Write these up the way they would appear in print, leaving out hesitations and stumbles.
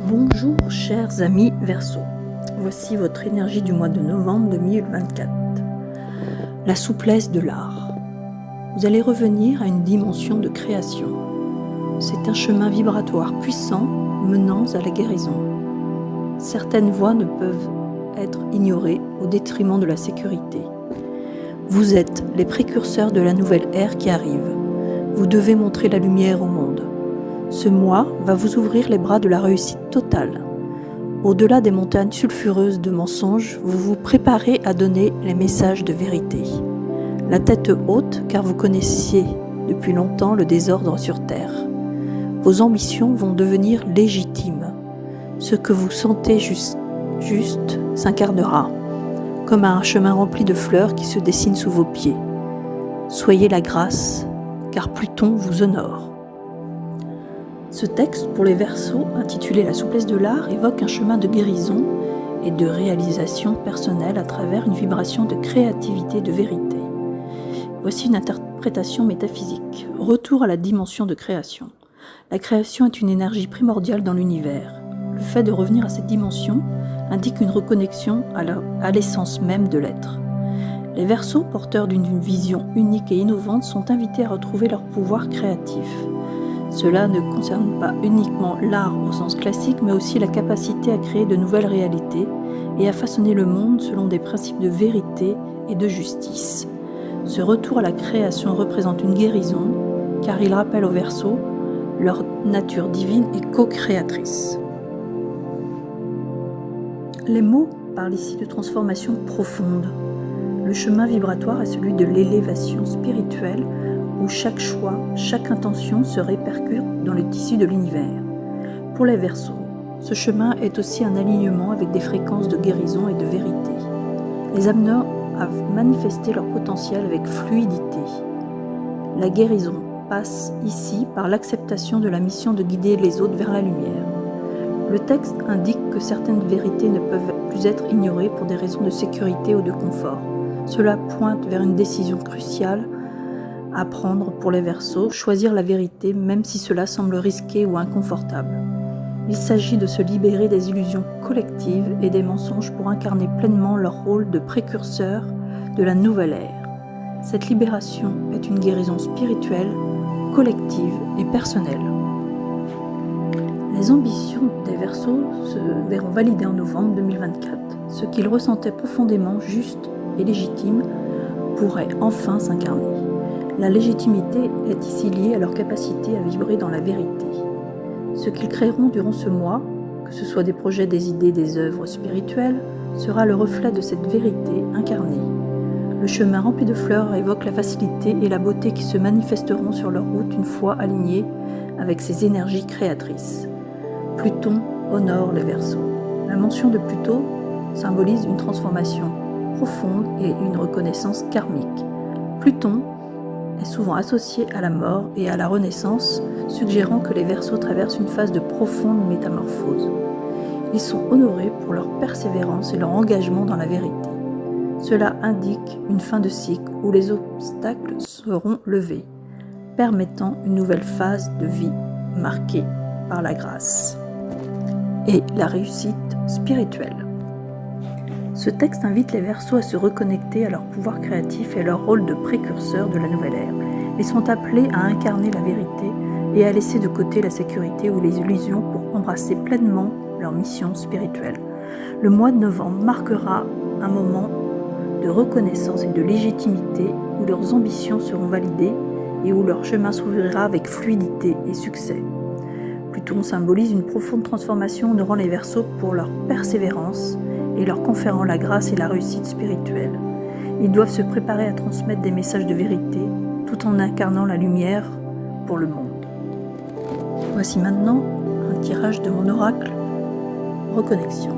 Bonjour chers amis Verseau, voici votre énergie du mois de novembre 2024. La souplesse de l'art. Vous allez revenir à une dimension de création. C'est un chemin vibratoire puissant menant à la guérison. Certaines voies ne peuvent être ignorées au détriment de la sécurité. Vous êtes les précurseurs de la nouvelle ère qui arrive. Vous devez montrer la lumière au monde. Ce mois va vous ouvrir les bras de la réussite totale. Au-delà des montagnes sulfureuses de mensonges, vous vous préparez à donner les messages de vérité. La tête haute, car vous connaissiez depuis longtemps le désordre sur Terre. Vos ambitions vont devenir légitimes. Ce que vous sentez juste s'incarnera, comme un chemin rempli de fleurs qui se dessine sous vos pieds. Soyez la grâce, car Pluton vous honore. Ce texte pour les Verseaux, intitulé La souplesse de l'art, évoque un chemin de guérison et de réalisation personnelle à travers une vibration de créativité et de vérité. Voici une interprétation métaphysique. Retour à la dimension de création. La création est une énergie primordiale dans l'univers. Le fait de revenir à cette dimension indique une reconnexion à l'essence même de l'être. Les Verseaux, porteurs d'une vision unique et innovante, sont invités à retrouver leur pouvoir créatif. Cela ne concerne pas uniquement l'art au sens classique, mais aussi la capacité à créer de nouvelles réalités et à façonner le monde selon des principes de vérité et de justice. Ce retour à la création représente une guérison, car il rappelle aux Verseaux leur nature divine et co-créatrice. Les mots parlent ici de transformation profonde. Le chemin vibratoire est celui de l'élévation spirituelle, où chaque choix, chaque intention se répercute dans le tissu de l'univers. Pour les Verseaux, ce chemin est aussi un alignement avec des fréquences de guérison et de vérité. Les amenant à manifester leur potentiel avec fluidité. La guérison passe ici par l'acceptation de la mission de guider les autres vers la lumière. Le texte indique que certaines vérités ne peuvent plus être ignorées pour des raisons de sécurité ou de confort. Cela pointe vers une décision cruciale à prendre pour les Verseaux, choisir la vérité même si cela semble risqué ou inconfortable. Il s'agit de se libérer des illusions collectives et des mensonges pour incarner pleinement leur rôle de précurseur de la nouvelle ère. Cette libération est une guérison spirituelle, collective et personnelle. Les ambitions des Verseaux se verront validées en novembre 2024. Ce qu'ils ressentaient profondément juste et légitime pourrait enfin s'incarner. La légitimité est ici liée à leur capacité à vibrer dans la vérité. Ce qu'ils créeront durant ce mois, que ce soit des projets, des idées, des œuvres spirituelles, sera le reflet de cette vérité incarnée. Le chemin rempli de fleurs évoque la facilité et la beauté qui se manifesteront sur leur route une fois alignés avec ces énergies créatrices. Pluton honore les Verseaux. La mention de Pluton symbolise une transformation profonde et une reconnaissance karmique. Pluton est souvent associé à la mort et à la renaissance, suggérant que les Verseaux traversent une phase de profonde métamorphose. Ils sont honorés pour leur persévérance et leur engagement dans la vérité. Cela indique une fin de cycle où les obstacles seront levés, permettant une nouvelle phase de vie marquée par la grâce et la réussite spirituelle. Ce texte invite les Verseaux à se reconnecter à leur pouvoir créatif et à leur rôle de précurseur de la nouvelle ère. Ils sont appelés à incarner la vérité et à laisser de côté la sécurité ou les illusions pour embrasser pleinement leur mission spirituelle. Le mois de novembre marquera un moment de reconnaissance et de légitimité où leurs ambitions seront validées et où leur chemin s'ouvrira avec fluidité et succès. Pluton symbolise une profonde transformation honorant les Verseaux pour leur persévérance et leur conférant la grâce et la réussite spirituelle. Ils doivent se préparer à transmettre des messages de vérité tout en incarnant la lumière pour le monde. Voici maintenant un tirage de mon oracle Reconnexion.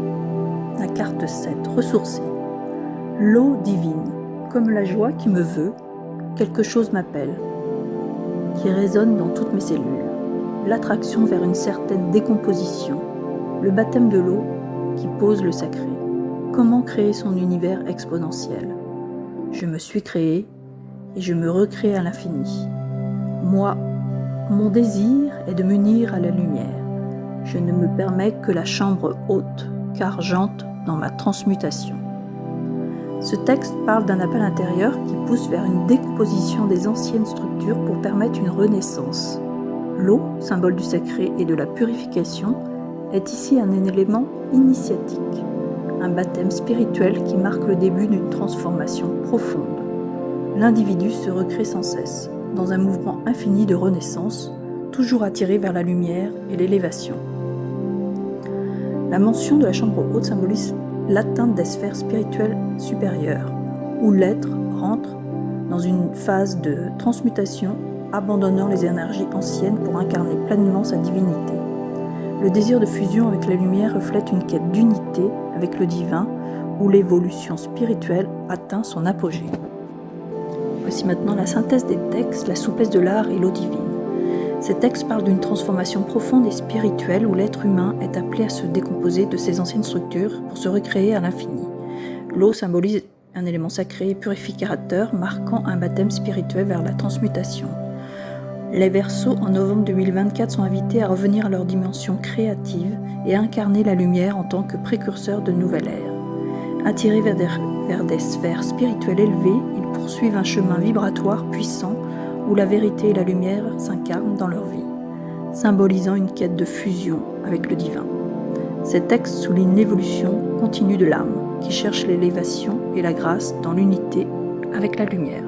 La carte 7, ressourcée. L'eau divine, comme la joie qui me veut, quelque chose m'appelle, qui résonne dans toutes mes cellules. L'attraction vers une certaine décomposition, le baptême de l'eau qui pose le sacré. Comment créer son univers exponentiel? Je me suis créé et je me recrée à l'infini. Moi, mon désir est de m'unir à la lumière. je ne me permets que la chambre haute, car j'entre dans ma transmutation. Ce texte parle d'un appel intérieur qui pousse vers une décomposition des anciennes structures pour permettre une renaissance. L'eau, symbole du sacré et de la purification, est ici un élément initiatique, un baptême spirituel qui marque le début d'une transformation profonde. L'individu se recrée sans cesse, dans un mouvement infini de renaissance, toujours attiré vers la lumière et l'élévation. La mention de la chambre haute symbolise l'atteinte des sphères spirituelles supérieures, où l'être rentre dans une phase de transmutation, abandonnant les énergies anciennes pour incarner pleinement sa divinité. Le désir de fusion avec la lumière reflète une quête d'unité avec le divin, où l'évolution spirituelle atteint son apogée. Voici maintenant la synthèse des textes, la souplesse de l'art et l'eau divine. Ces textes parlent d'une transformation profonde et spirituelle où l'être humain est appelé à se décomposer de ses anciennes structures pour se recréer à l'infini. L'eau symbolise un élément sacré et purificateur marquant un baptême spirituel vers la transmutation. Les Verseaux en novembre 2024 sont invités à revenir à leur dimension créative et à incarner la lumière en tant que précurseur de nouvelle ère. Attirés vers des sphères spirituelles élevées, ils poursuivent un chemin vibratoire puissant où la vérité et la lumière s'incarnent dans leur vie, symbolisant une quête de fusion avec le divin. Ces textes soulignent l'évolution continue de l'âme, qui cherche l'élévation et la grâce dans l'unité avec la lumière.